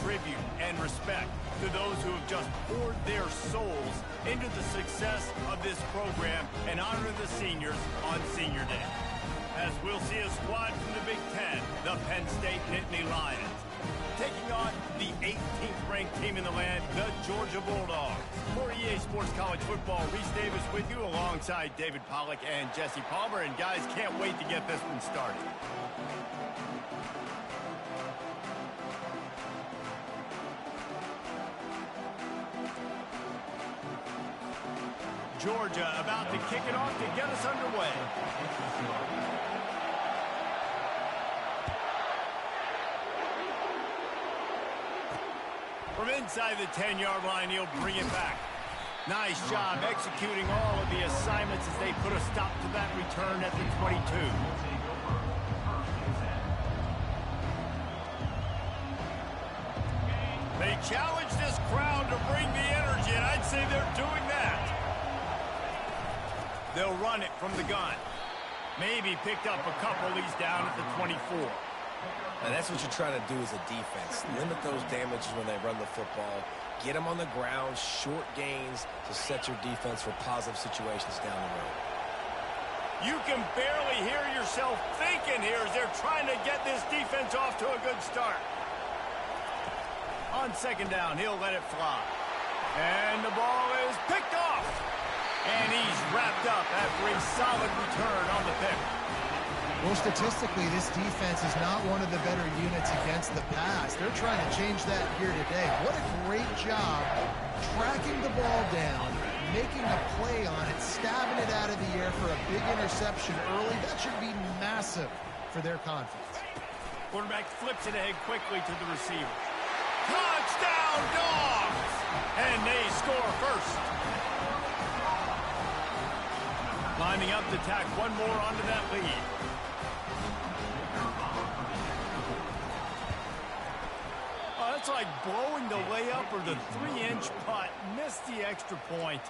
tribute and respect to those who have just poured their souls into the success of this program and honor the seniors on Senior Day. As we'll see a squad from the Big Ten, the Penn State Nittany Lions, taking on the 18th ranked team in the land, the Georgia Bulldogs. For EA Sports College Football, Reese Davis with you alongside David Pollack and Jesse Palmer. And guys, can't wait to get this one started. Georgia about to kick it off to get us underway. From inside the 10-yard line, he'll bring it back. Nice job executing all of the assignments as they put a stop to that return at the 22. They challenge this crowd to bring the energy, and I'd say they're doing that. They'll run it from the gun. Maybe picked up a couple. He's down at the 24. And that's what you're trying to do as a defense. Limit those damages when they run the football. Get them on the ground, short gains to set your defense for positive situations down the road. You can barely hear yourself thinking here as they're trying to get this defense off to a good start. On second down, he'll let it fly. And the ball is picked off. And he's wrapped up after a solid return on the pick. Well, statistically, this defense is not one of the better units against the pass. They're trying to change that here today. What a great job tracking the ball down, making a play on it, stabbing it out of the air for a big interception early. That should be massive for their confidence. Quarterback flips it ahead quickly to the receiver. Touchdown, Dogs! And they score first. Lining up to tack one more onto that lead. Oh, that's like blowing the layup or the 3-inch putt. Missed the extra point.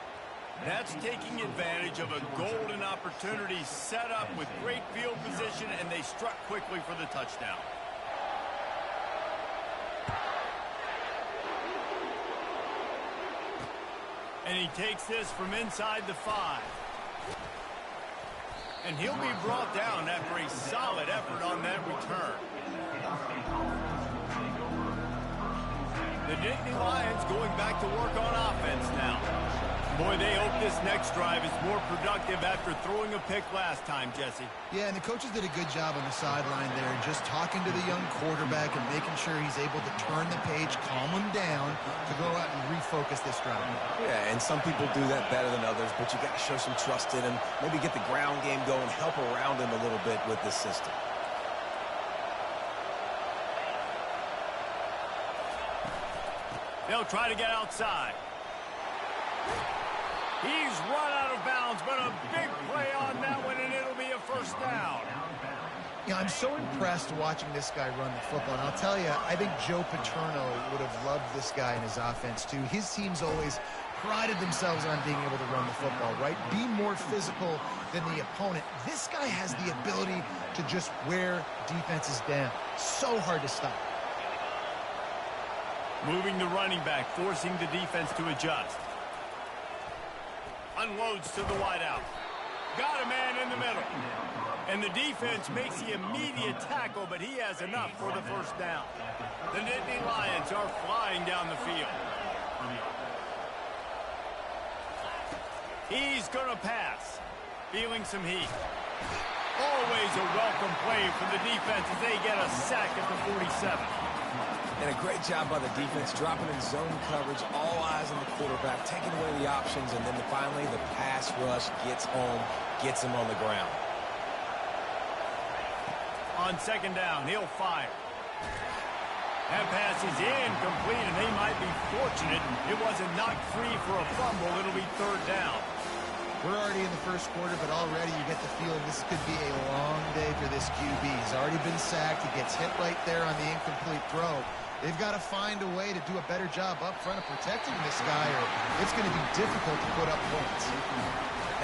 That's taking advantage of a golden opportunity set up with great field position, and they struck quickly for the touchdown. And he takes this from inside the 5. And he'll be brought down after a solid effort on that return. The Nittany Lions going back to work on offense now. Boy, they hope this next drive is more productive after throwing a pick last time, Jesse. Yeah, and the coaches did a good job on the sideline there, just talking to the young quarterback and making sure he's able to turn the page, calm him down to go out and refocus this drive. Yeah, and some people do that better than others, but you got to show some trust in him. Maybe get the ground game going, help around him a little bit with this system. They'll try to get outside. He's run out of bounds, but a big play on that one, and it'll be a first down. Yeah, I'm so impressed watching this guy run the football. And I'll tell you, I think Joe Paterno would have loved this guy in his offense, too. His teams always prided themselves on being able to run the football, right? Be more physical than the opponent. This guy has the ability to just wear defenses down. So hard to stop. Moving the running back, forcing the defense to adjust. Unloads to the wideout. Got a man in the middle. And the defense makes the immediate tackle, but he has enough for the first down. The Nittany Lions are flying down the field. He's going to pass. Feeling some heat. Always a welcome play from the defense as they get a sack at the 47. And a great job by the defense, dropping in zone coverage, all eyes on the quarterback, taking away the options, and then finally the pass rush gets home, gets him on the ground. On second down, he'll fire. That pass is incomplete, and they might be fortunate it wasn't knocked free for a fumble. It'll be third down. We're already in the first quarter, but already you get the feeling this could be a long day for this QB. He's already been sacked. He gets hit right there on the incomplete throw. They've got to find a way to do a better job up front of protecting this guy, or it's going to be difficult to put up points.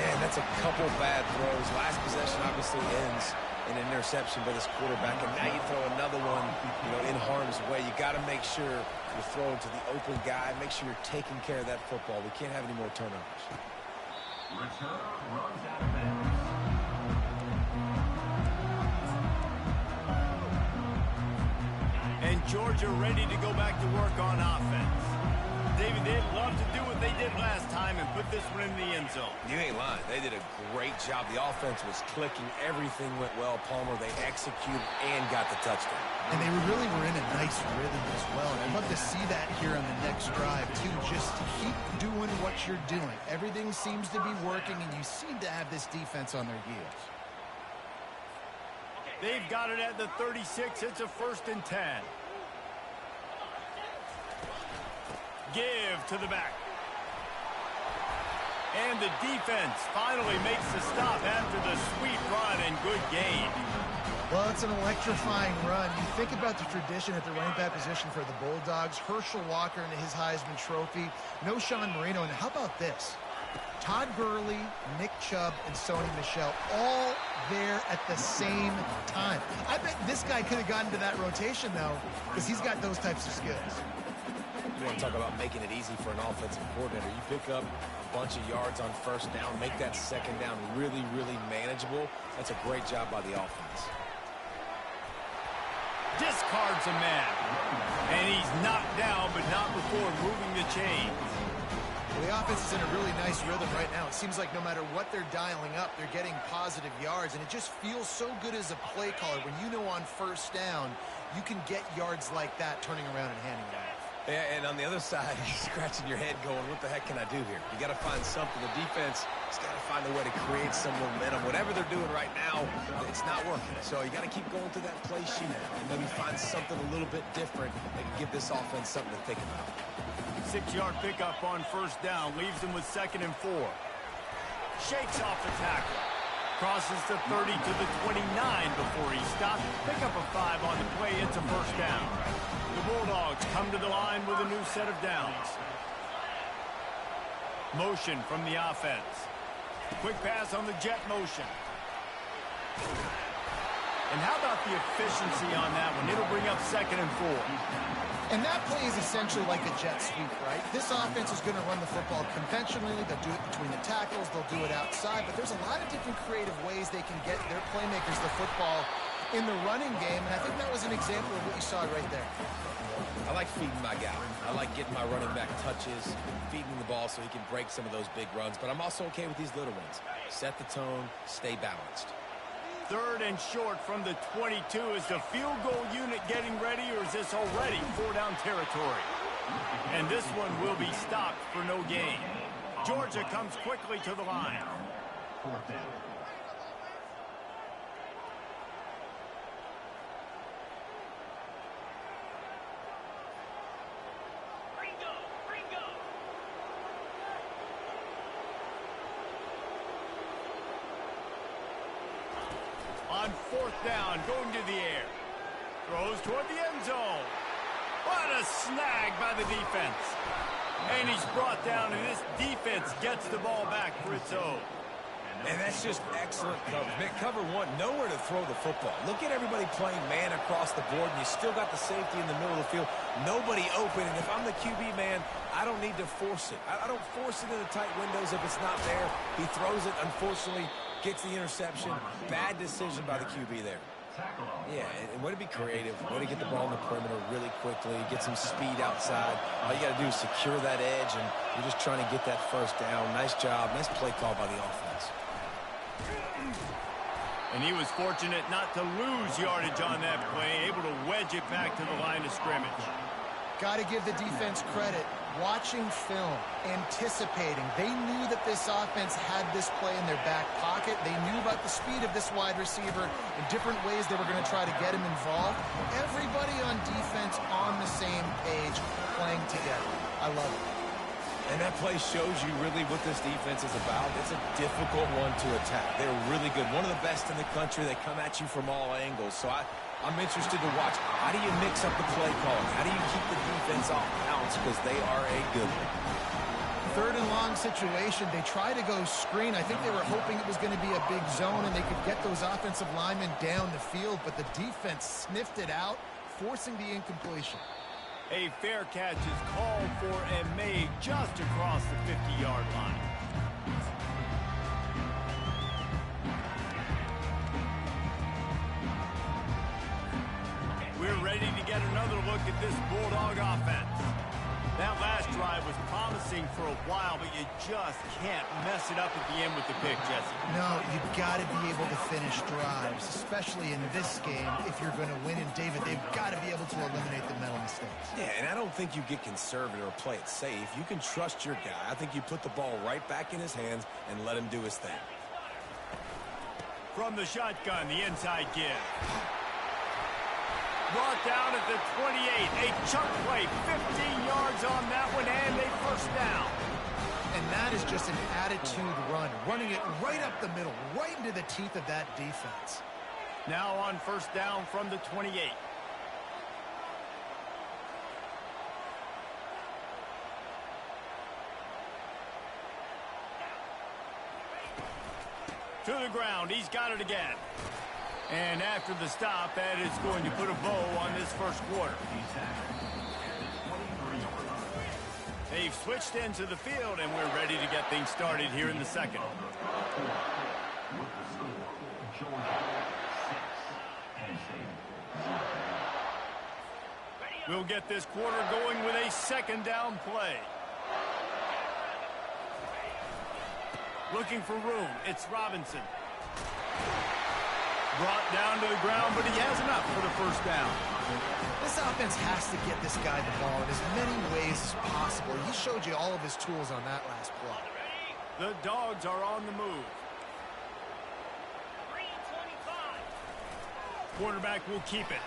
Man, that's a couple bad throws. Last possession obviously ends an interception by this quarterback, and now you throw another one, in harm's way. You got to make sure you're throwing to the open guy. Make sure you're taking care of that football. We can't have any more turnovers. Return runs out of bounds. And Georgia ready to go back to work on offense. David, they'd love to do what they did last time and put this one in the end zone. You ain't lying. They did a great job. The offense was clicking. Everything went well. Palmer, they executed and got the touchdown. And they really were in a nice rhythm as well. And I'd love to see that here on the next drive, too. Just keep doing what you're doing. Everything seems to be working, and you seem to have this defense on their heels. They've got it at the 36. It's a 1st and 10. Give to the back. And the defense finally makes the stop after the sweet run and good gain. Well, it's an electrifying run. You think about the tradition at the running back position for the Bulldogs. Herschel Walker and his Heisman Trophy. No Sean Marino. And how about this? Todd Gurley, Nick Chubb, and Sony Michel all there at the same time. I bet this guy could have gotten to that rotation, though, because he's got those types of skills. You want to talk about making it easy for an offensive coordinator. You pick up a bunch of yards on 1st down, make that 2nd down really, really manageable. That's a great job by the offense. Discards a man. And he's knocked down, but not before moving the chains. Well, the offense is in a really nice rhythm right now. It seems like no matter what they're dialing up, they're getting positive yards, and it just feels so good as a play caller when you know on 1st down you can get yards like that turning around and handing it off. Yeah, and on the other side, you're scratching your head going, what the heck can I do here? You got to find something. The defense has got to find a way to create some momentum. Whatever they're doing right now, it's not working. So you got to keep going through that play sheet and maybe find something a little bit different that can give this offense something to think about. 6-yard pickup on 1st down. Leaves them with 2nd and 4. Shakes off the tackle. Crosses the 30 to the 29 before he stopped. Pick up a 5 on the play. It's a 1st down. The Bulldogs come to the line with a new set of downs. Motion from the offense. Quick pass on the jet motion. And how about the efficiency on that one? It'll bring up 2nd and 4. And that play is essentially like a jet sweep, right? This offense is going to run the football conventionally. They'll do it between the tackles. They'll do it outside. But there's a lot of different creative ways they can get their playmakers the football in the running game. And I think that was an example of what you saw right there. I like feeding my guy. I like getting my running back touches, feeding the ball so he can break some of those big runs. But I'm also okay with these little ones. Set the tone, stay balanced. 3rd and short from the 22. Is the field goal unit getting ready, or is this already 4-down territory? And this one will be stopped for no gain. Georgia comes quickly to the line. 4th down. On 4th down, going to the air. Throws toward the end zone. What a snag by the defense. And he's brought down, and this defense gets the ball back for its own. And that's just excellent coverage. Man, cover 1, nowhere to throw the football. Look at everybody playing man across the board, and you still got the safety in the middle of the field. Nobody open, and if I'm the QB, man, I don't need to force it. I don't force it in the tight windows if it's not there. He throws it, unfortunately, gets the interception. Bad decision by the QB there. Yeah, and way to be creative, way to get the ball in the perimeter really quickly, get some speed outside. All you got to do is secure that edge, and you're just trying to get that 1st down. Nice job, nice play call by the offense. And he was fortunate not to lose yardage on that play, able to wedge it back to the line of scrimmage. Got to give the defense credit. Watching film, anticipating. They knew that this offense had this play in their back pocket. They knew about the speed of this wide receiver and different ways they were going to try to get him involved. Everybody on defense on the same page, playing together. I love it. And that play shows you really what this defense is about. It's a difficult one to attack. They're really good. One of the best in the country. They come at you from all angles. So I'm interested to watch. How do you mix up the play calling? How do you keep the defense off balance? Because they are a good one. third and long situation. They try to go screen. I think they were hoping it was going to be a big zone and they could get those offensive linemen down the field, but the defense sniffed it out, forcing the incompletion. A fair catch is called for and made just across the 50-yard line. We're ready to get another look at this Bulldog offense. That last drive was promising for a while, but you just can't mess it up at the end with the pick, Jesse. No, you've got to be able to finish drives, especially in this game if you're going to win. And, David, they've got to be able to eliminate the mental mistakes. Yeah, and I don't think you get conservative or play it safe. You can trust your guy. I think you put the ball right back in his hands and let him do his thing. From the shotgun, the inside give. Brought down at the 28. A chunk play, 15 yards on that one, and a first down. And that is just an attitude run, running it right up the middle, right into the teeth of that defense. Now on first down from the 28. To the ground, he's got it again. And after the stop, that is going to put a bow on this first quarter. They've switched into the field, and we're ready to get things started here in the second. We'll get this quarter going with a second down play. Looking for room, it's Robinson. Brought down to the ground, but he has enough for the first down. This offense has to get this guy the ball in as many ways as possible. He showed you all of his tools on that last play. The Dogs are on the move. Quarterback will keep it.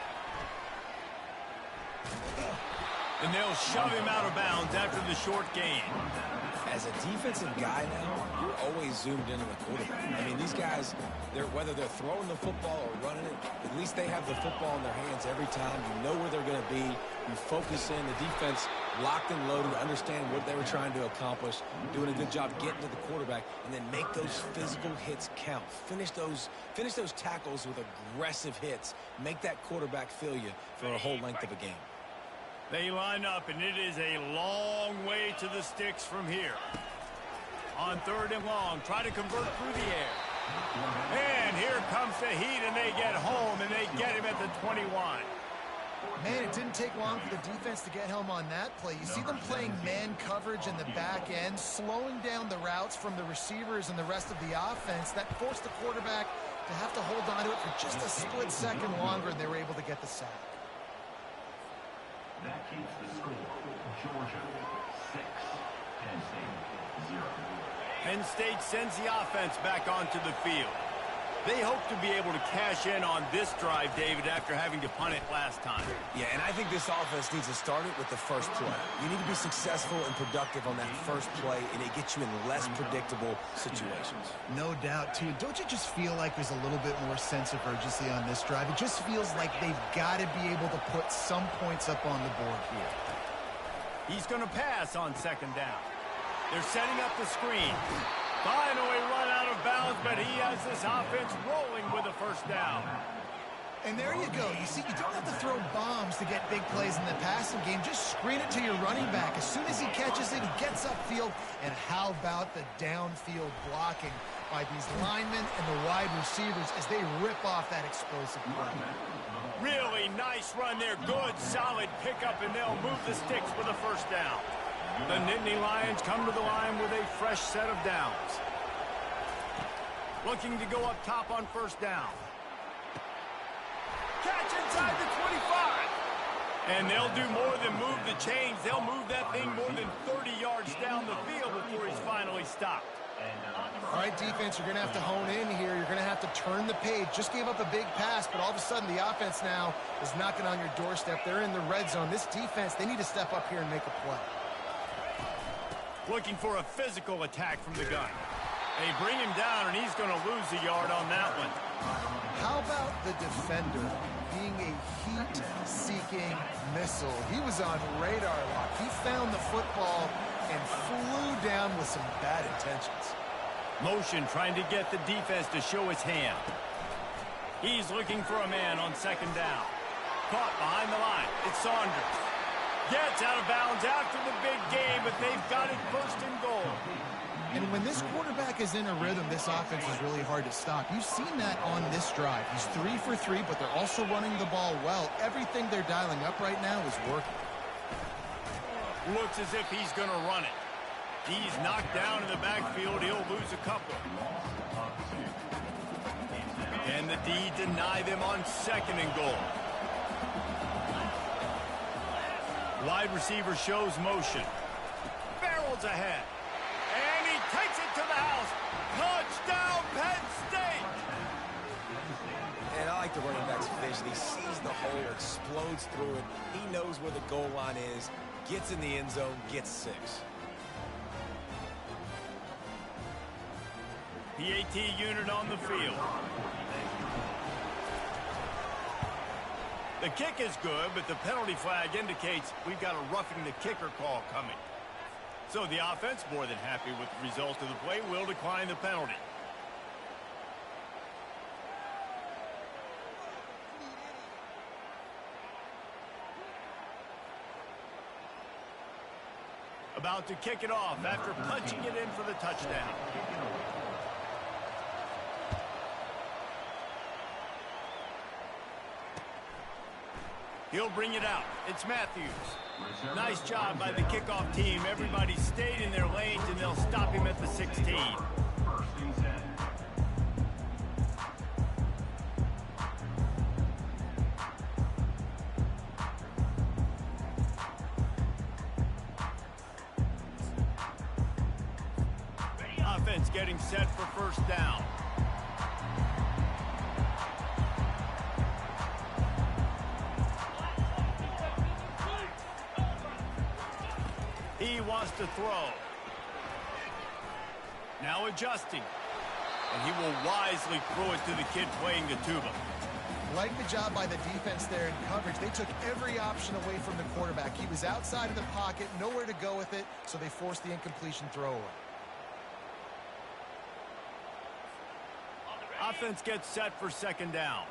And they'll shove him out of bounds after the short gain. As a defensive guy now, you're always zoomed into the quarterback. I mean, these guys, whether they're throwing the football or running it, at least they have the football in their hands every time. You know where they're going to be. You focus in. The defense locked and loaded, understand what they were trying to accomplish, doing a good job getting to the quarterback, and then make those physical hits count. Finish those tackles with aggressive hits. Make that quarterback feel you for a whole length of a game. They line up, and it is a long way to the sticks from here. On third and long, try to convert through the air. And here comes the heat, and they get home, and they get him at the 21. Man, it didn't take long for the defense to get home on that play. You see them playing man coverage in the back end, slowing down the routes from the receivers and the rest of the offense. That forced the quarterback to have to hold on to it for just a split second longer, and they were able to get the sack. That keeps the score. Georgia 6, Penn State 0. Penn State sends the offense back onto the field. They hope to be able to cash in on this drive, David, after having to punt it last time. Yeah, and I think this offense needs to start it with the first play. You need to be successful and productive on that first play, and it gets you in less predictable situations. No doubt, too. Don't you just feel like there's a little bit more sense of urgency on this drive? It just feels like they've got to be able to put some points up on the board here. He's going to pass on second down. They're setting up the screen. Finally run out of bounds, but he has this offense rolling with a first down. And there you go. You see, you don't have to throw bombs to get big plays in the passing game. Just screen it to your running back. As soon as he catches it, he gets upfield. And how about the downfield blocking by these linemen and the wide receivers as they rip off that explosive play. Really nice run there. Good, solid pickup, and they'll move the sticks with a first down. The Nittany Lions come to the line with a fresh set of downs. Looking to go up top on first down. Catch inside the 25. And they'll do more than move the chains. They'll move that thing more than 30 yards down the field before he's finally stopped. All right, defense, you're going to have to hone in here. You're going to have to turn the page. Just gave up a big pass, but all of a sudden the offense now is knocking on your doorstep. They're in the red zone. This defense, they need to step up here and make a play. Looking for a physical attack from the gun. They bring him down, and he's going to lose a yard on that one. How about the defender being a heat-seeking missile? He was on radar lock. He found the football, and flew down with some bad intentions. Motion trying to get the defense to show his hand. He's looking for a man on second down. Caught behind the line. It's Saunders. Gets out of bounds after the big game, but they've got it first and goal. And when this quarterback is in a rhythm, this offense is really hard to stop. You've seen that on this drive. He's 3 for 3, but they're also running the ball well. Everything they're dialing up right now is working. Looks as if he's going to run it. He's knocked down in the backfield. He'll lose a couple. And the D deny them on second and goal. Wide receiver shows motion. Barrels ahead. And he takes it to the house. Touchdown, Penn State! And I like the running back's vision. He sees the hole, explodes through it. He knows where the goal line is, gets in the end zone, gets 6. PAT unit on the field. The kick is good, but the penalty flag indicates we've got a roughing the kicker call coming. So the offense, more than happy with the result of the play, will decline the penalty. About to kick it off after punching it in for the touchdown. He'll bring it out. It's Matthews. Nice job by the kickoff team. Everybody stayed in their lanes, and they'll stop him at the 16. First and 10. Offense getting set for first down. He wants to throw. Now adjusting. And he will wisely throw it to the kid playing the tuba. Like the job by the defense there in coverage. They took every option away from the quarterback. He was outside of the pocket, nowhere to go with it, so they forced the incompletion throwaway. Offense gets set for second down.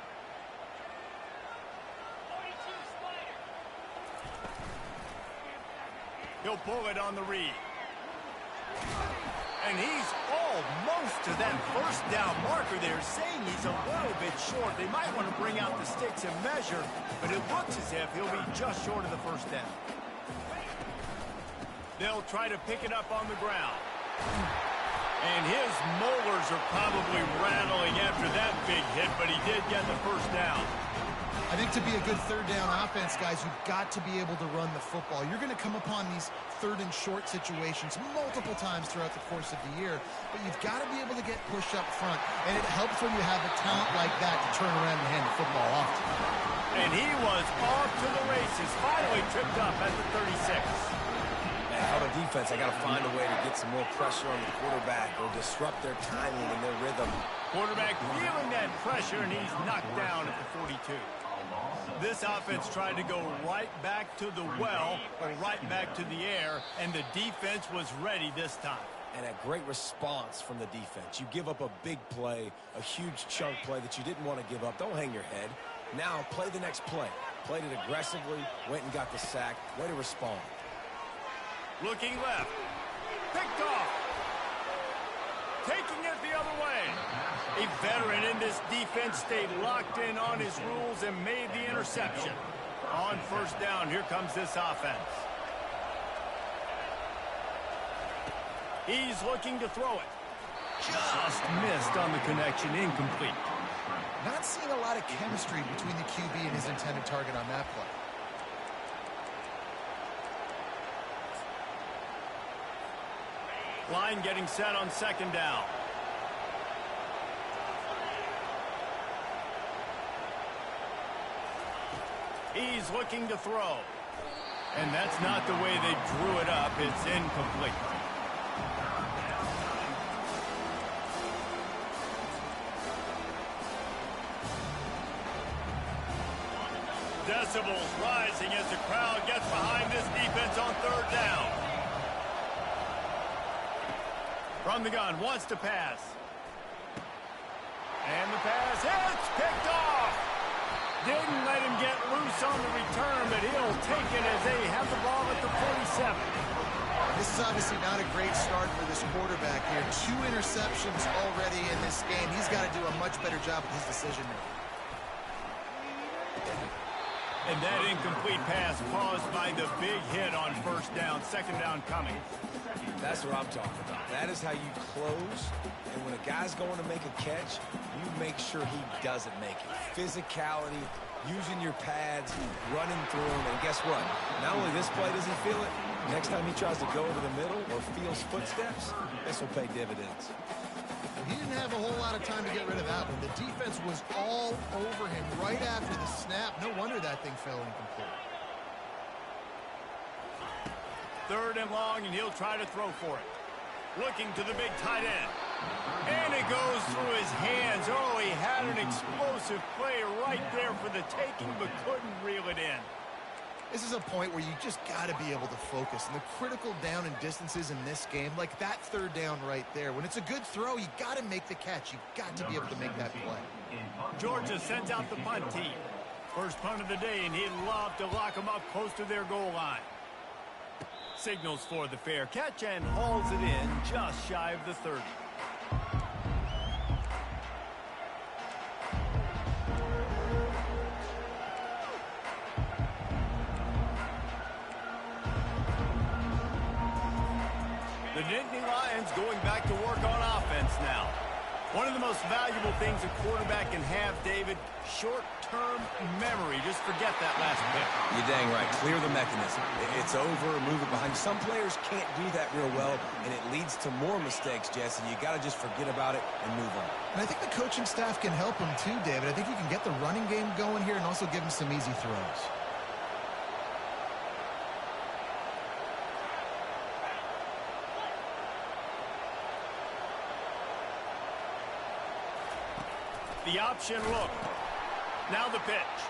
He'll pull it on the read. And he's almost to that first down marker there, saying he's a little bit short. They might want to bring out the sticks and measure, but it looks as if he'll be just short of the first down. They'll try to pick it up on the ground. And his molars are probably rattling after that big hit, but he did get the first down. I think to be a good third down offense, guys, you've got to be able to run the football. You're going to come upon these third and short situations multiple times throughout the course of the year, but you've got to be able to get push up front, and it helps when you have a talent like that to turn around and hand the football off to. And he was off to the races, finally tripped up at the 36. On the defense, I got to find a way to get some more pressure on the quarterback or disrupt their timing and their rhythm. Quarterback feeling that pressure, and he's knocked down at the 42. This offense tried to go right back to the well or right back to the air, and the defense was ready this time. And a great response from the defense. You give up a big play, a huge chunk play that you didn't want to give up. Don't hang your head. Now play the next play. Played it aggressively, went and got the sack. Way to respond. Looking left. Picked off. Taking it the other way. A veteran in this defense stayed locked in on his rules and made the interception. On first down, here comes this offense. He's looking to throw it. Just missed on the connection, incomplete. Not seeing a lot of chemistry between the QB and his intended target on that play. Line getting set on second down. He's looking to throw. And that's not the way they drew it up. It's incomplete. Decibels rising as the crowd gets behind this defense on third down. From the gun, wants to pass. And the pass hits, picked off. Didn't let him get loose on the return, but he'll take it as they have the ball at the 47. This is obviously not a great start for this quarterback here. 2 interceptions already in this game. He's got to do a much better job with his decision making. And that incomplete pass caused by the big hit on first down, second down coming. That's what I'm talking about. That is how you close. And when a guy's going to make a catch, you make sure he doesn't make it. Physicality, using your pads, running through him. And guess what? Not only this play does he feel it, next time he tries to go to the middle or feels footsteps, this will pay dividends. He didn't have a whole lot of time to get rid of that one. The defense was all over him right after the snap. No wonder that thing fell incomplete. 3rd and long, and he'll try to throw for it. Looking to the big tight end. And it goes through his hands. Oh, he had an explosive play right there for the taking, but couldn't reel it in. This is a point where you just got to be able to focus. And the critical down and distances in this game, like that 3rd down right there, when it's a good throw, you got to make the catch. You got to be able to make that play. Georgia sends out the punt team. First punt of the day, and he'd love to lock them up close to their goal line. Signals for the fair catch and hauls it in just shy of the 30. The Nittany Lions going back to work on offense now. One of the most valuable things a quarterback can have, David, short-term memory. Just forget that last pick. You're dang right. Clear the mechanism. It's over, move it behind. Some players can't do that real well, and it leads to more mistakes, Jesse. You got to just forget about it and move on. And I think the coaching staff can help him too, David. I think you can get the running game going here and also give him some easy throws. The option look. Now the pitch.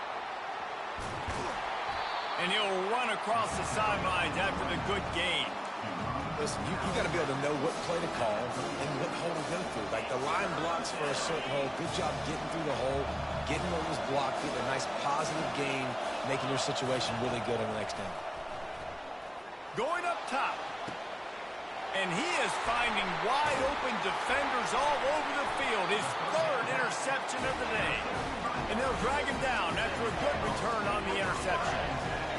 And he'll run across the sidelines after the good gain. Listen, you got to be able to know what play to call and what hole to go through. Like the line blocks for a certain hole. Good job getting through the hole, getting what was blocked, getting a nice positive gain, making your situation really good on the next down. Going up top. And he is finding wide open defenders all over the field. His 3rd interception of the day. And they'll drag him down after a good return on the interception.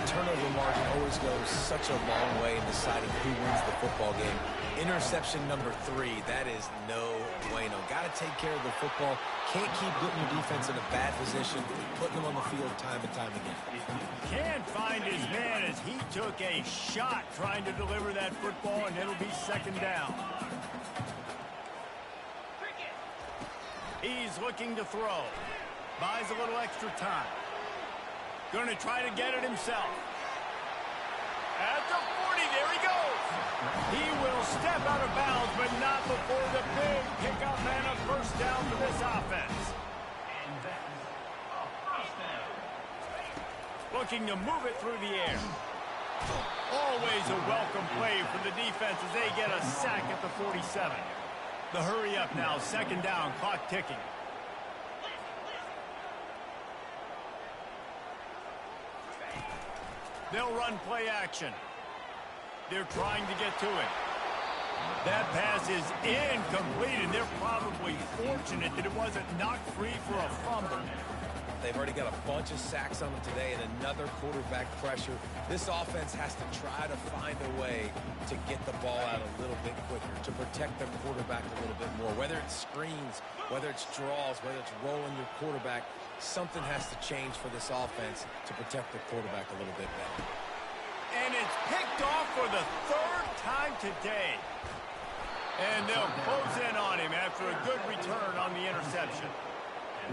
Turnover margin always goes such a long way in deciding who wins the football game. Interception number 3, that is no bueno. Got to take care of the football. Can't keep putting your defense in a bad position, putting them on the field time and time again. Can't find his man as he took a shot trying to deliver that football, and it'll be 2nd down. He's looking to throw. Buys a little extra time. Going to try to get it himself. At the 40, there he goes. He will step out of bounds, but not before the big pickup and a 1st down for this offense. Looking to move it through the air. Always a welcome play for the defense as they get a sack at the 47. The hurry up now, 2nd down, clock ticking. They'll run play action. They're trying to get to it. That pass is incomplete, and they're probably fortunate that it wasn't knocked free for a fumble. They've already got a bunch of sacks on them today and another quarterback pressure. This offense has to try to find a way to get the ball out a little bit quicker, to protect their quarterback a little bit more. Whether it's screens, whether it's draws, whether it's rolling your quarterback, something has to change for this offense to protect the quarterback a little bit better. And it's picked off for the 3rd time today. And they'll close in on him after a good return on the interception.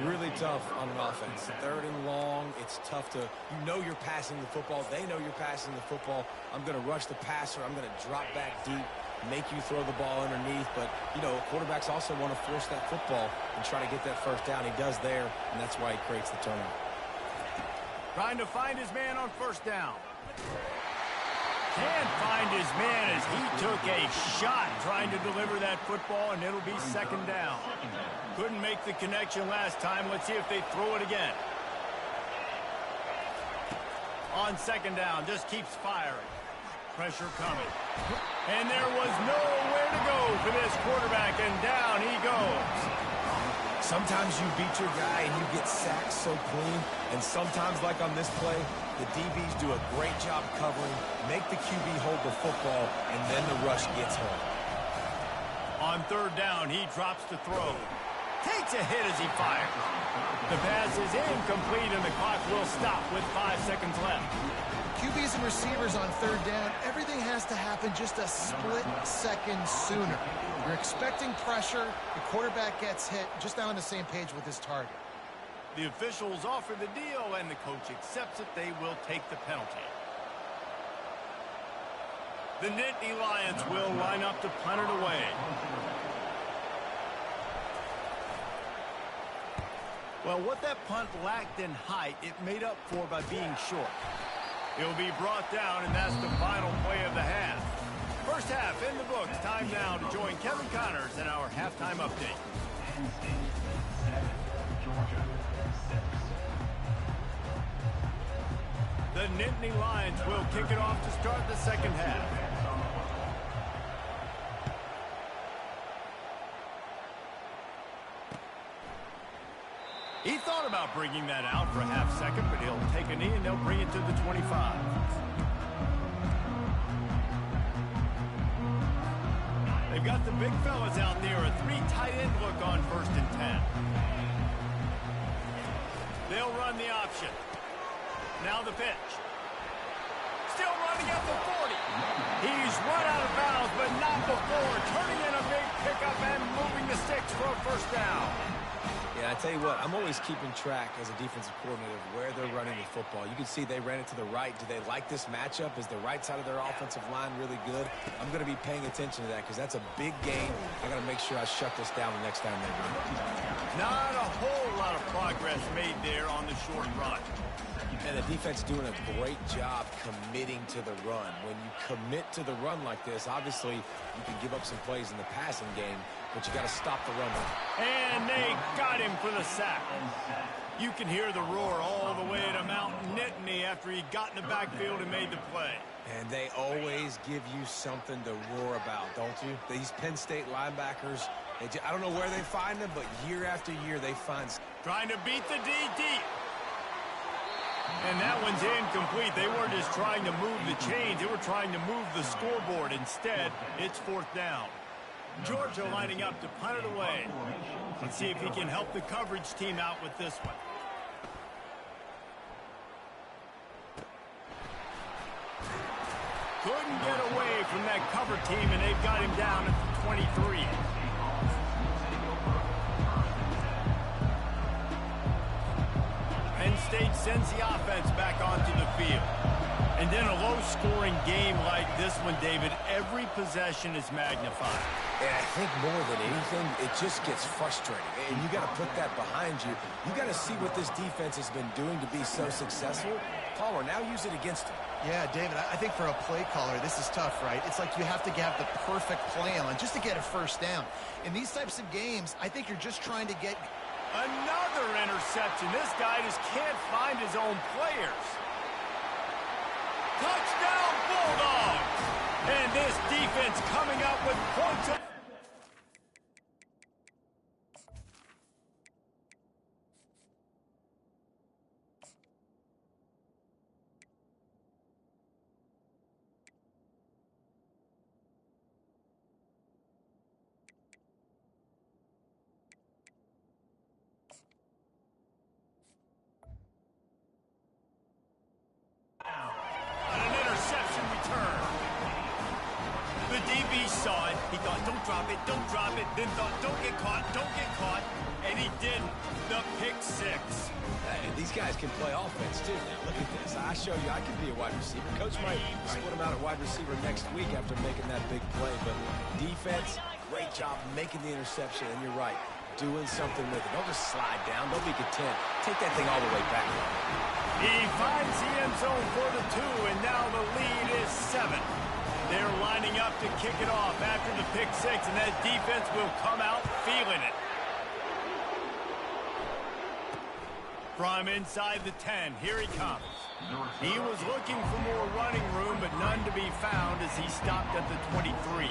Really tough on an offense. 3rd and long, it's tough to, you know you're passing the football. They know you're passing the football. I'm going to rush the passer. I'm going to drop back deep, make you throw the ball underneath. But, you know, quarterbacks also want to force that football and try to get that 1st down. He does there, and that's why he creates the turnover. Trying to find his man on 1st down. Can't find his man as he took a shot trying to deliver that football, and it'll be second down. Couldn't make the connection last time. Let's see if they throw it again. On second down, just keeps firing. Pressure coming. And there was nowhere to go for this quarterback, and down he goes. Sometimes you beat your guy and you get sacked so clean, and sometimes, like on this play, the DBs do a great job covering, make the QB hold the football, and then the rush gets home. On third down, he drops to throw. Takes a hit as he fires. The pass is incomplete, and the clock will stop with 5 seconds left. QBs and receivers on third down, everything has to happen just a split second sooner. You're expecting pressure, the quarterback gets hit, just not on the same page with his target. The officials offer the deal, and the coach accepts it. They will take the penalty. The Nittany Lions will line up to punt it away. Well, what that punt lacked in height, it made up for by being short. He'll be brought down, and that's the final play of the half. First half in the books. Time now to join Kevin Connors in our halftime update. Penn State 7, Georgia 6. The Nittany Lions will kick it off to start the second half. He thought about bringing that out for a half second, but he'll take a knee and they'll bring it to the 25. They've got the big fellas out there, a 3 tight end look on 1st and 10. They'll run the option. Now the pitch. Still running at the 40. He's run out of bounds, but not before. Turning in a big pickup and moving the sticks for a first down. Yeah, I tell you what, I'm always keeping track as a defensive coordinator of where they're running the football. You can see they ran it to the right. Do they like this matchup? Is the right side of their offensive line really good? I'm going to be paying attention to that because that's a big game. I got to make sure I shut this down the next time they run it. Not a whole lot of progress made there on the short run. And the defense doing a great job committing to the run. When you commit to the run like this, obviously you can give up some plays in the passing game, but you got to stop the run. And they got him for the sack. You can hear the roar all the way to Mount Nittany after he got in the backfield and made the play. And they always give you something to roar about, don't you? These Penn State linebackers, I don't know where they find them, but year after year they find... Trying to beat the DT. And that one's incomplete. They weren't just trying to move the chains. They were trying to move the scoreboard. Instead, it's 4th down. Georgia lining up to punt it away. Let's see if he can help the coverage team out with this one. Couldn't get away from that cover team, and they've got him down at the 23. Penn State sends the offense back onto the field. And then a low-scoring game like this one, David, every possession is magnified. And I think more than anything, it just gets frustrating. And you got to put that behind you. You got to see what this defense has been doing to be so successful. Palmer, now use it against him. Yeah, David, I think for a play caller, this is tough, right? It's like you have to have the perfect play on just to get a first down. In these types of games, I think you're just trying to get... Another interception. This guy just can't find his own players. Touchdown, Bulldogs! And this defense coming up with points of... Saw it. He thought, don't drop it, don't drop it. Then thought, don't get caught, don't get caught. And he didn't. The pick 6. Hey, these guys can play offense, too. Now, look at this. I show you I can be a wide receiver. Coach might split him out at wide receiver next week after making that big play. But defense, great job making the interception. And you're right, doing something with it. Don't just slide down. Don't be content. Take that thing all the way back. He finds the end zone for the 2, and now the lead is 7. They're lining up to kick it off after the pick 6, and that defense will come out feeling it. From inside the 10, here he comes. He was looking for more running room, but none to be found as he stopped at the 23.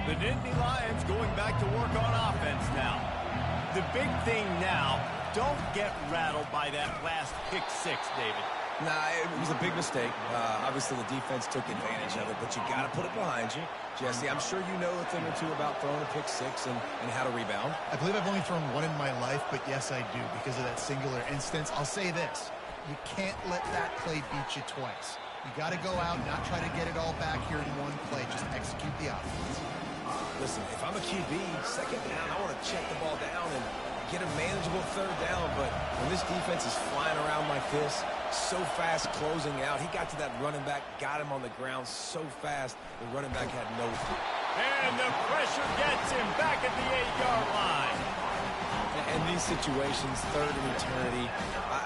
The Nittany Lions going back to work on offense now. The big thing now, don't get rattled by that last pick 6, David. Nah, it was a big mistake. Obviously, the defense took advantage of it, but you got to put it behind you. Jesse, I'm sure you know a thing or two about throwing a pick 6 and how to rebound. I believe I've only thrown one in my life, but yes, I do because of that singular instance. I'll say this. You can't let that play beat you twice. You got to go out and not try to get it all back here in one play. Just execute the offense. Listen, if I'm a QB, second down, I want to check the ball down and get a manageable third down, but when this defense is flying around like this, so fast closing out, he got to that running back, got him on the ground so fast, the running back had no... And the pressure gets him back at the 8-yard line. In these situations, third and eternity,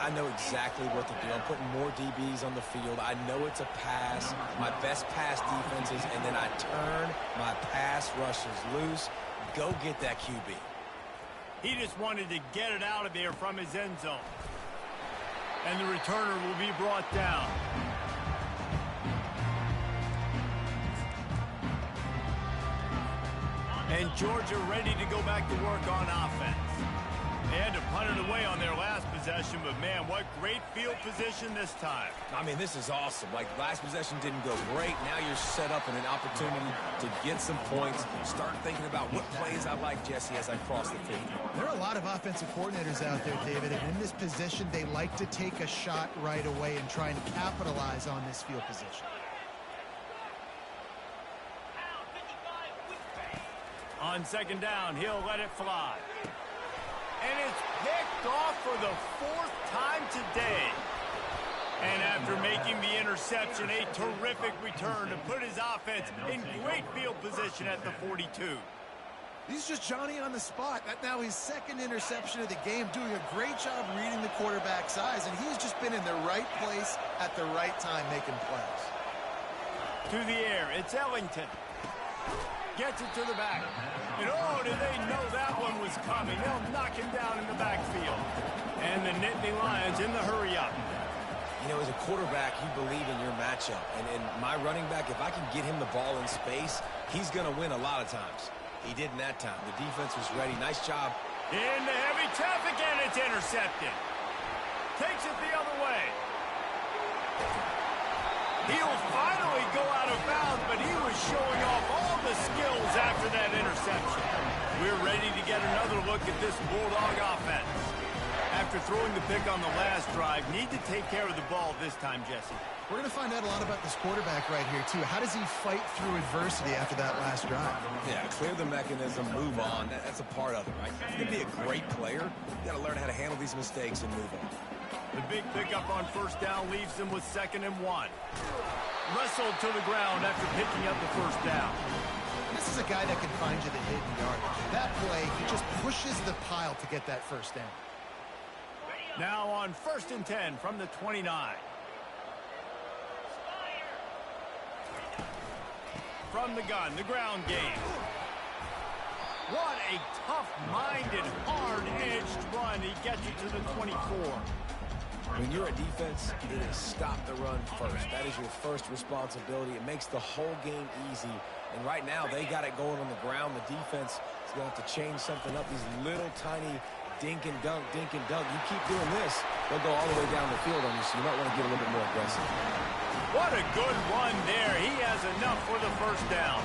I know exactly what to do. I'm putting more DBs on the field. I know it's a pass, my best pass defenses, and then I turn my pass rushers loose. Go get that QB. He just wanted to get it out of there from his end zone. And the returner will be brought down. And Georgia ready to go back to work on offense. They had to punt it away on their last possession, but man, what great field position this time. I mean, this is awesome. Like, last possession didn't go great. Now you're set up in an opportunity to get some points. Start thinking about what plays I like, Jesse, as I cross the field. There are a lot of offensive coordinators out there, David, and in this position, they like to take a shot right away and try and capitalize on this field position. On second down, he'll let it fly. And it's picked off for the 4th time today. And after making the interception, a terrific return to put his offense in great field position at the 42. He's just Johnny on the spot. That now his 2nd interception of the game, doing a great job reading the quarterback's eyes, and he's just been in the right place at the right time making plays. To the air, it's Ellington. Gets it to the back. And oh, did they know that one was coming. They'll knock him down in the backfield. And the Nittany Lions in the hurry up. You know, as a quarterback, you believe in your matchup. And my running back, if I can get him the ball in space, he's going to win a lot of times. He didn't that time. The defense was ready. Nice job. Into heavy traffic, and it's intercepted. Takes it the other way. He'll finally go out of bounds, but he was showing off all the skills after that interception. We're ready to get another look at this Bulldog offense. After throwing the pick on the last drive, need to take care of the ball this time, Jesse. We're going to find out a lot about this quarterback right here, too. How does he fight through adversity after that last drive? Yeah, clear the mechanism, move on. That's a part of it, right? You can be a great player. You got to learn how to handle these mistakes and move on. The big pickup on first down leaves them with 2nd and 1. Wrestled to the ground after picking up the first down. This is a guy that can find you the hidden yardage. That play, he just pushes the pile to get that first down. Now on 1st and 10 from the 29. From the gun, the ground game. What a tough-minded, hard-edged run. He gets it to the 24. When you're a defense, it is stop the run first. That is your first responsibility. It makes the whole game easy. And right now, they got it going on the ground. The defense is going to have to change something up. These little tiny dink and dunk, dink and dunk. You keep doing this, they'll go all the way down the field on you, so you might want to get a little bit more aggressive. What a good run there. He has enough for the first down.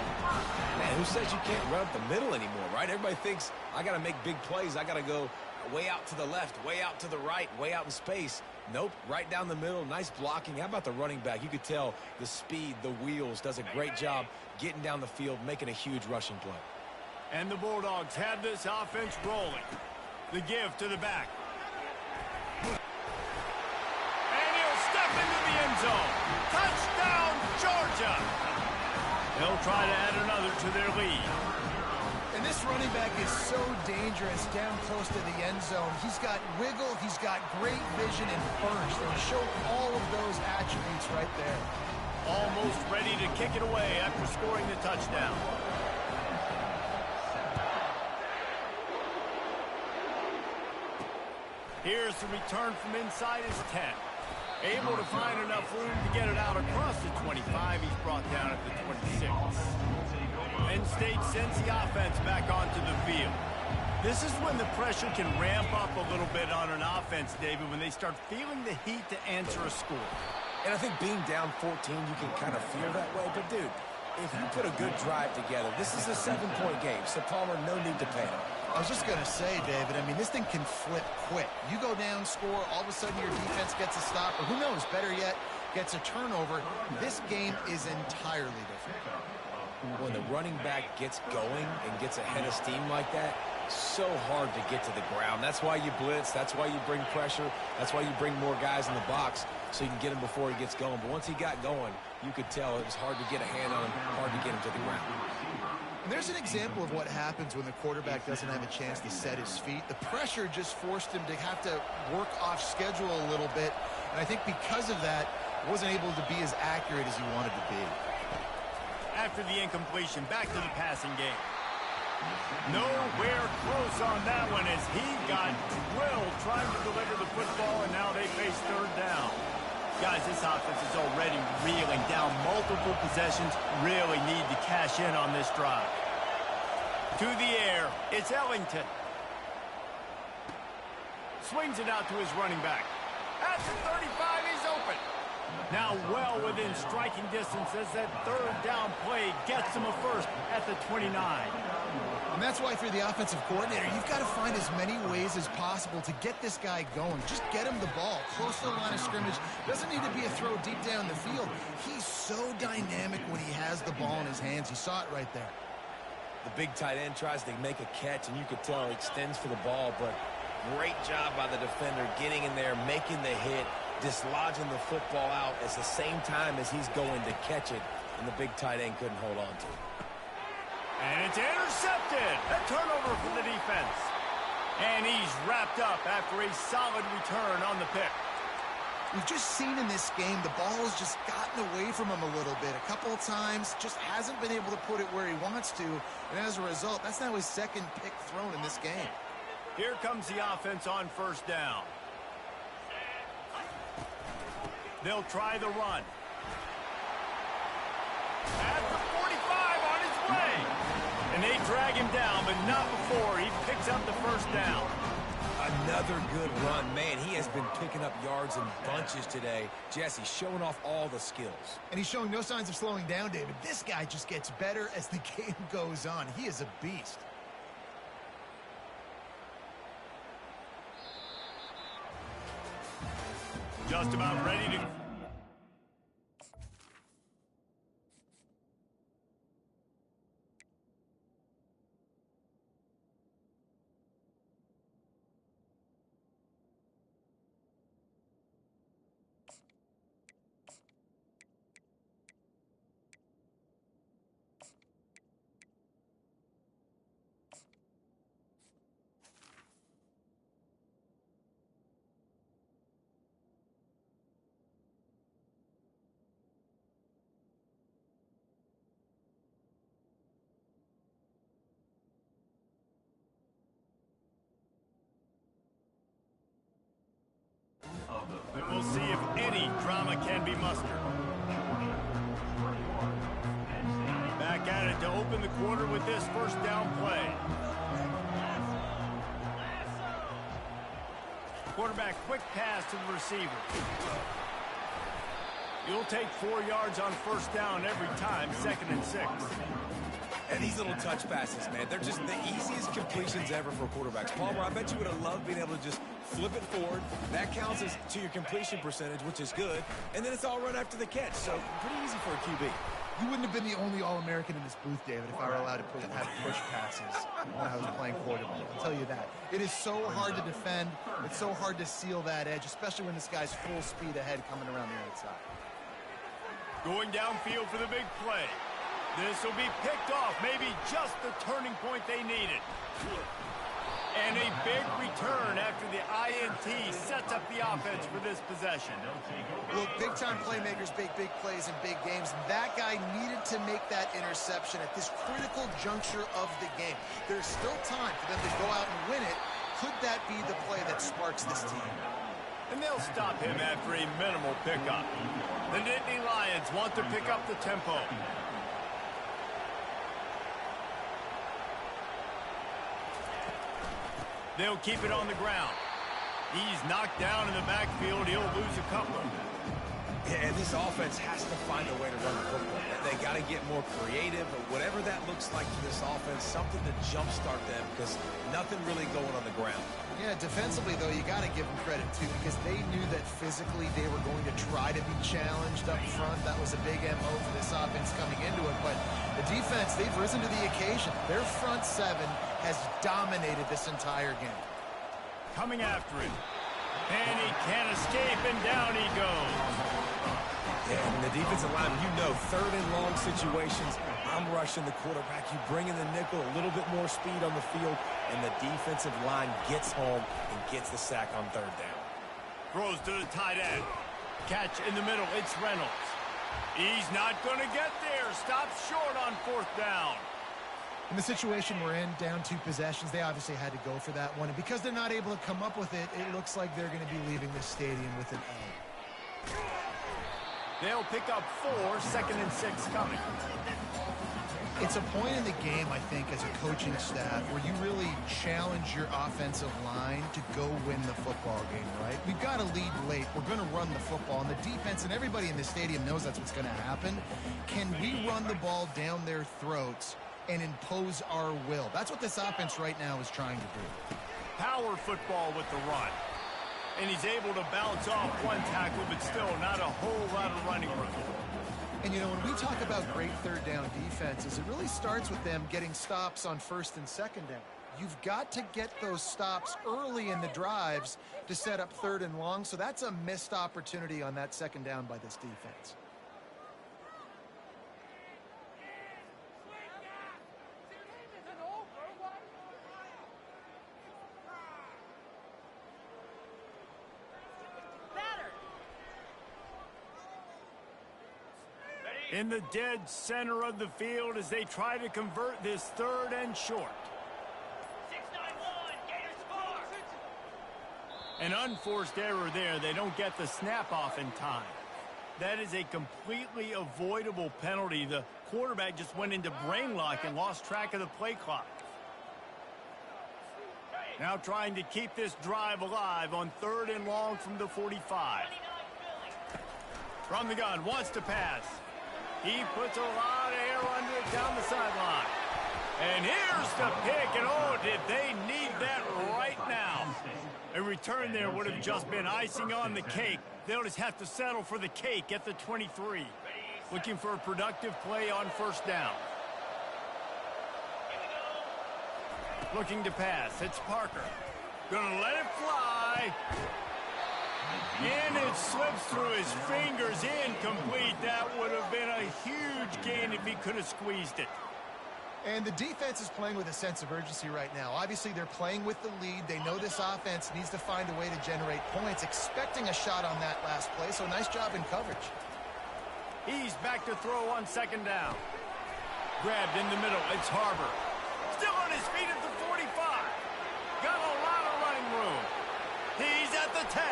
Man, who says you can't run up the middle anymore, right? Everybody thinks, I got to make big plays. I got to go way out to the left, way out to the right, way out in space. Nope, right down the middle, nice blocking. How about the running back? You could tell the speed, the wheels, does a great job getting down the field, making a huge rushing play. And the Bulldogs have this offense rolling. The give to the back. And he'll zone. Touchdown, Georgia! They'll try to add another to their lead. And this running back is so dangerous down close to the end zone. He's got wiggle, he's got great vision and burst, and showed all of those attributes right there. Almost ready to kick it away after scoring the touchdown. Here's the return from inside his 10. Able to find enough room to get it out across the 25. He's brought down at the 26. Penn State sends the offense back onto the field. This is when the pressure can ramp up a little bit on an offense, David, when they start feeling the heat to answer a score. And I think being down 14, you can kind of feel that way. But, dude, if you put a good drive together, this is a 7-point game. So, Palmer, no need to panic. I was just going to say, David, I mean, this thing can flip quick. You go down, score, all of a sudden your defense gets a stop, or who knows, better yet, gets a turnover. This game is entirely different. When the running back gets going and gets a head of steam like that, so hard to get to the ground. That's why you blitz. That's why you bring pressure. That's why you bring more guys in the box so you can get him before he gets going. But once he got going, you could tell it was hard to get a hand on him, hard to get him to the ground. And there's an example of what happens when the quarterback doesn't have a chance to set his feet. The pressure just forced him to have to work off schedule a little bit. And I think because of that, wasn't able to be as accurate as he wanted to be. After the incompletion, back to the passing game. Nowhere close on that one as he got drilled trying to deliver the football, and now they face third down. Guys, this offense is already reeling down multiple possessions. Really need to cash in on this drive. To the air, it's Ellington. Swings it out to his running back. At the 35, he's open. Now well within striking distance as that third down play gets him a first at the 29. And that's why, if you're the offensive coordinator, you've got to find as many ways as possible to get this guy going. Just get him the ball close to the line of scrimmage. Doesn't need to be a throw deep down the field. He's so dynamic when he has the ball in his hands. You saw it right there. The big tight end tries to make a catch, and you could tell he extends for the ball, but great job by the defender getting in there, making the hit, dislodging the football out at the same time as he's going to catch it, and the big tight end couldn't hold on to it. And it's intercepted. A turnover for the defense. And he's wrapped up after a solid return on the pick. We've just seen in this game the ball has just gotten away from him a little bit. A couple of times, just hasn't been able to put it where he wants to. And as a result, that's now his second pick thrown in this game. Here comes the offense on first down. They'll try the run. At the 45 on his way. And they drag him down, but not before he picks up the first down. Another good run. Man, he has been picking up yards in bunches today. Jesse showing off all the skills. And he's showing no signs of slowing down, David. This guy just gets better as the game goes on. He is a beast. Just about ready to... And we'll see if any drama can be mustered. Back at it to open the quarter with this first down play. Quarterback quick pass to the receiver. You'll take 4 yards on first down every time, 2nd and 6. And these little touch passes, man, they're just the easiest completions ever for quarterbacks. Palmer, I bet you would have loved being able to just flip it forward. That counts as to your completion percentage, which is good. And then it's all run after the catch, so pretty easy for a QB. You wouldn't have been the only All-American in this booth, David, if I were allowed to have push passes when I was playing quarterback. I'll tell you that. It is so hard to defend. It's so hard to seal that edge, especially when this guy's full speed ahead coming around the outside. Going downfield for the big play. This will be picked off, maybe just the turning point they needed. And a big return after the INT sets up the offense for this possession. Look, big-time playmakers make big plays in big games. And that guy needed to make that interception at this critical juncture of the game. There's still time for them to go out and win it. Could that be the play that sparks this team? And they'll stop him after a minimal pickup. The Nittany Lions want to pick up the tempo. They'll keep it on the ground. He's knocked down in the backfield. He'll lose a couple. Yeah, and this offense has to find a way to run the football. They got to get more creative, or whatever that looks like to this offense, something to jumpstart them, because nothing really going on the ground. Yeah, defensively, though, you got to give them credit, too, because they knew that physically they were going to try to be challenged up front. That was a big MO for this offense coming into it. But the defense, they've risen to the occasion. Their front seven has dominated this entire game. Coming after him. And he can't escape, and down he goes. Yeah, and the defensive line, you know, third and long situations, I'm rushing the quarterback. You bring in the nickel, a little bit more speed on the field, and the defensive line gets home and gets the sack on third down. Throws to the tight end. Catch in the middle. It's Reynolds. He's not going to get there. Stops short on fourth down. In the situation we're in, down 2 possessions, they obviously had to go for that one. And because they're not able to come up with it, it looks like they're going to be leaving the stadium with an A. They'll pick up 4, 2nd and 6 coming. It's a point in the game, I think, as a coaching staff, where you really challenge your offensive line to go win the football game, right? We've got to lead late. We're going to run the football. And the defense and everybody in the stadium knows that's what's going to happen. Can we run the ball down their throats and impose our will? That's what this offense right now is trying to do. Power football with the run. And he's able to bounce off one tackle, but still not a whole lot of running room. And, you know, when we talk about great third down defenses, it really starts with them getting stops on first and second down. You've got to get those stops early in the drives to set up third and long, so that's a missed opportunity on that second down by this defense. In the dead center of the field as they try to convert this third and short. 6-9-1, Gators score! An unforced error there. They don't get the snap off in time. That is a completely avoidable penalty. The quarterback just went into brain lock and lost track of the play clock. Now trying to keep this drive alive on third and long from the 45. From the gun, wants to pass. He puts a lot of air under it down the sideline. And here's the pick, and oh, did they need that right now. A return there would have just been icing on the cake. They'll just have to settle for the cake at the 23. Looking for a productive play on first down. Looking to pass, it's Parker. Gonna let it fly. And it slips through his fingers, incomplete. That would have been a huge gain if he could have squeezed it. And the defense is playing with a sense of urgency right now. Obviously, they're playing with the lead. They know this offense needs to find a way to generate points, expecting a shot on that last play, so nice job in coverage. He's back to throw on second down. Grabbed in the middle, it's Harbor. Still on his feet at the 45. Got a lot of running room. He's at the 10.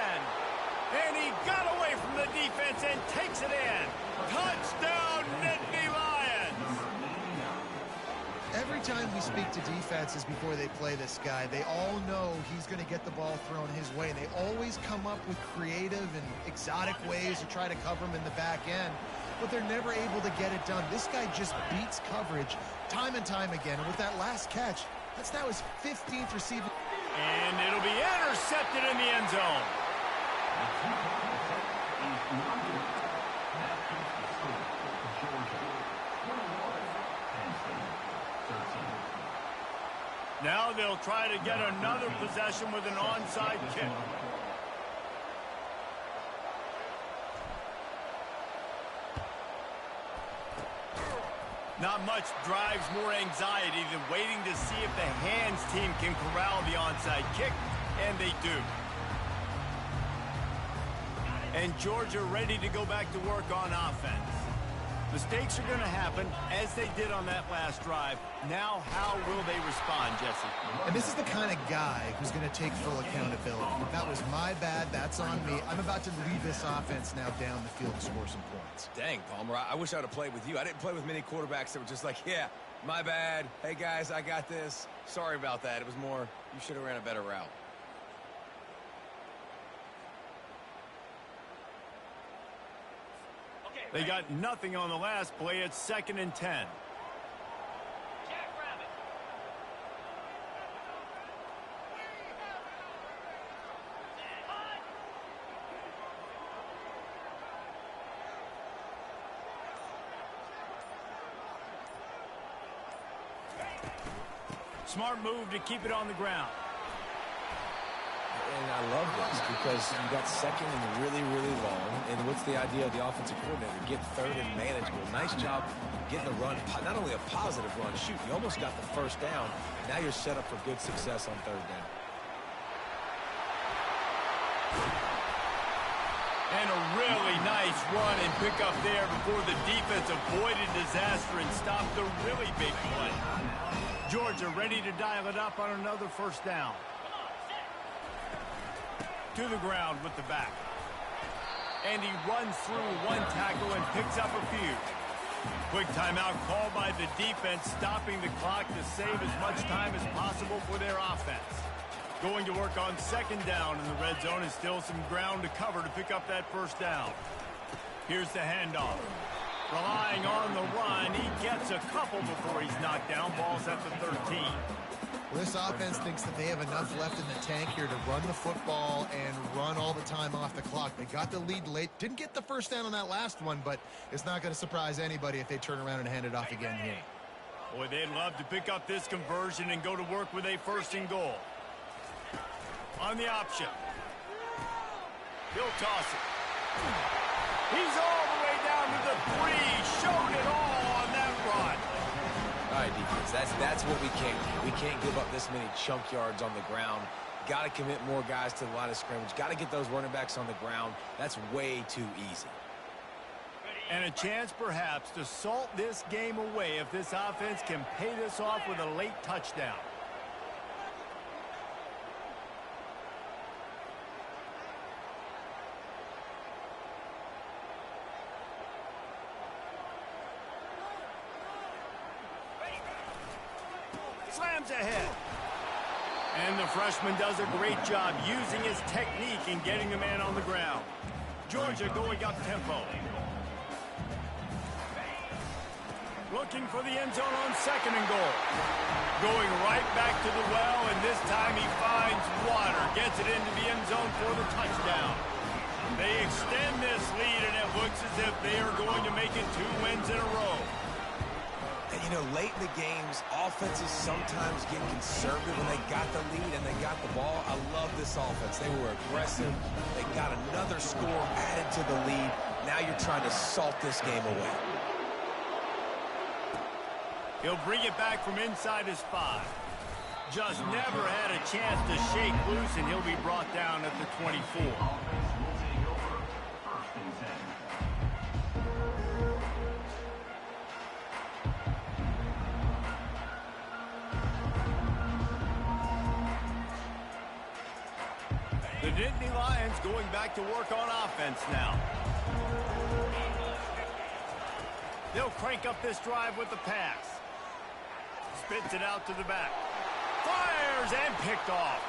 And he got away from the defense and takes it in. Touchdown, Nittany Lions! Every time we speak to defenses before they play this guy, they all know he's going to get the ball thrown his way. And they always come up with creative and exotic ways to try to cover him in the back end. But they're never able to get it done. This guy just beats coverage time and time again. And with that last catch, that's now his 15th receiving. And it'll be intercepted in the end zone. Now they'll try to get another possession with an onside kick. Not much drives more anxiety than waiting to see if the hands team can corral the onside kick, and they do. And Georgia ready to go back to work on offense. Mistakes are going to happen, as they did on that last drive. Now, how will they respond, Jesse? And this is the kind of guy who's going to take full accountability. That was my bad. That's on me. I'm about to lead this offense now down the field and score some points. Dang, Palmer, I wish I would have played with you. I didn't play with many quarterbacks that were just like, yeah, my bad. Hey, guys, I got this. Sorry about that. It was more, you should have ran a better route. They got nothing on the last play. It's 2nd and 10. Smart move to keep it on the ground. And I love this because you got 2nd and really, really long. And what's the idea of the offensive coordinator? Get 3rd and manageable. Nice job getting a run, not only a positive run. Shoot, you almost got the 1st down. Now you're set up for good success on 3rd down. And a really nice run and pick up there before the defense avoided disaster and stopped the really big play. Georgia ready to dial it up on another 1st down. To the ground with the back. And he runs through one tackle and picks up a few. Quick timeout called by the defense, stopping the clock to save as much time as possible for their offense. Going to work on 2nd down, and the red zone is still some ground to cover to pick up that 1st down. Here's the handoff. Relying on the run, he gets a couple before he's knocked down. Ball's at the 13. Well, this offense thinks that they have enough left in the tank here to run the football and run all the time off the clock. They got the lead late. Didn't get the 1st down on that last one, but it's not going to surprise anybody if they turn around and hand it off again here. Boy, they'd love to pick up this conversion and go to work with a 1st and goal. On the option. He'll toss it. He's all the way down to the 3. Showed it all on that run. All right, defense, that's what we can't do. We can't give up this many chunk yards on the ground. Got to commit more guys to the line of scrimmage. Got to get those running backs on the ground. That's way too easy. And a chance, perhaps, to salt this game away if this offense can pay this off with a late touchdown. Slams ahead. And the freshman does a great job using his technique and getting the man on the ground. Georgia going up tempo. Looking for the end zone on 2nd and goal. Going right back to the well, and this time he finds water. Gets it into the end zone for the touchdown. They extend this lead, and it looks as if they are going to make it 2 wins in a row. And, you know, late in the games, offenses sometimes get conservative when they got the lead and they got the ball. I love this offense. They were aggressive. They got another score added to the lead. Now you're trying to salt this game away. He'll bring it back from inside his 5. Just never had a chance to shake loose, and he'll be brought down at the 24. The Nittany Lions going back to work on offense now. They'll crank up this drive with the pass. Spits it out to the back. Fires and picked off.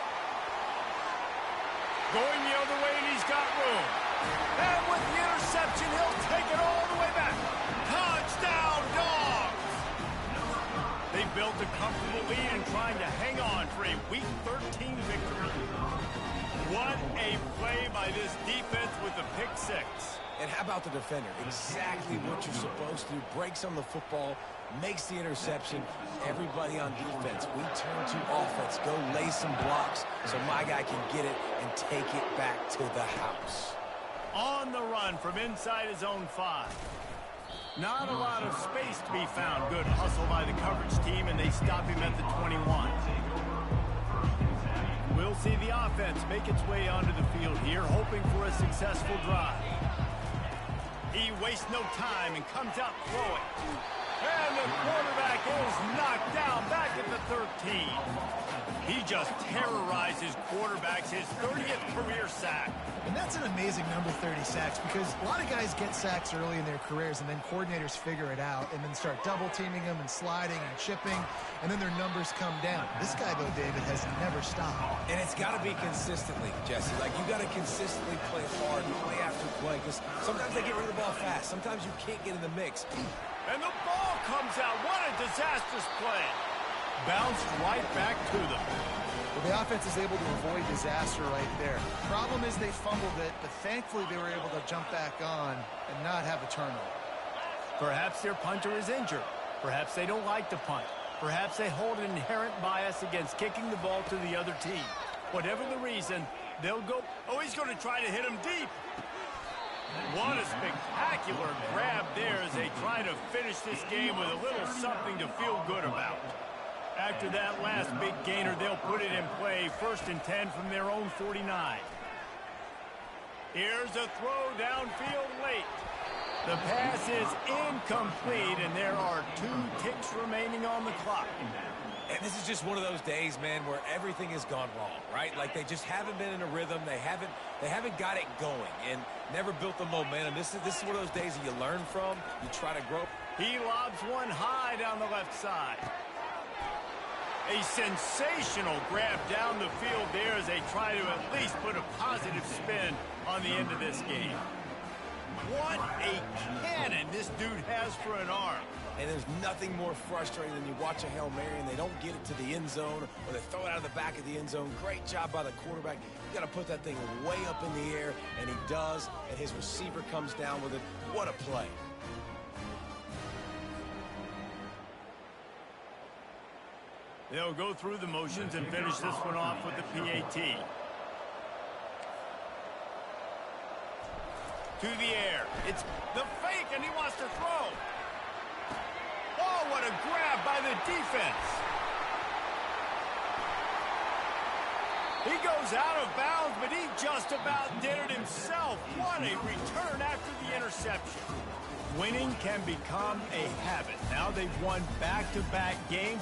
Going the other way, and he's got room. And with the interception, he'll take it all the way back. Touchdown, Dogs! They built a comfortable lead and trying to hang on for a Week 13 victory. What a play by this defense with the pick 6. And how about the defender? Exactly what you're supposed to do. Breaks on the football, makes the interception. Everybody on defense, we turn to offense. Go lay some blocks so my guy can get it and take it back to the house. On the run from inside his own 5. Not a lot of space to be found. Good hustle by the coverage team, and they stop him at the 21. We'll see the offense make its way onto the field here, hoping for a successful drive. He wastes no time and comes out throwing. And the quarterback is knocked down back at the 13. He just terrorizes quarterbacks, his 30th career sack. And that's an amazing number, 30 sacks, because a lot of guys get sacks early in their careers, and then coordinators figure it out and then start double-teaming them and sliding and chipping, and then their numbers come down. This guy, though, David, has never stopped. And it's got to be consistently, Jesse. Like, you got to consistently play hard, play after play, because sometimes they get rid of the ball fast. Sometimes you can't get in the mix. And the ball comes out. What a disastrous play. Bounced right back to them. Well, the offense is able to avoid disaster right there. Problem is they fumbled it, but thankfully they were able to jump back on and not have a turnover. Perhaps their punter is injured. Perhaps they don't like to punt. Perhaps they hold an inherent bias against kicking the ball to the other team. Whatever the reason, they'll go. Oh, he's going to try to hit him deep. What a spectacular grab there as they try to finish this game with a little something to feel good about. After that last big gainer, they'll put it in play, 1st and 10 from their own 49. Here's a throw downfield late. The pass is incomplete, and there are 2 ticks remaining on the clock. And this is just one of those days, man, where everything has gone wrong, right? Like, they just haven't been in a rhythm. They haven't got it going and never built the momentum. This is one of those days that you learn from. You try to grow. He lobs one high down the left side. A sensational grab down the field there as they try to at least put a positive spin on the end of this game. What a cannon this dude has for an arm. And there's nothing more frustrating than you watch a Hail Mary and they don't get it to the end zone, or they throw it out of the back of the end zone. Great job by the quarterback. You got to put that thing way up in the air, and he does, and his receiver comes down with it. What a play. They'll go through the motions and finish this one off with the PAT. To the air. It's the fake, and he wants to throw. Oh, what a grab by the defense. He goes out of bounds, but he just about did it himself. What a return after the interception. Winning can become a habit. Now they've won back-to-back games.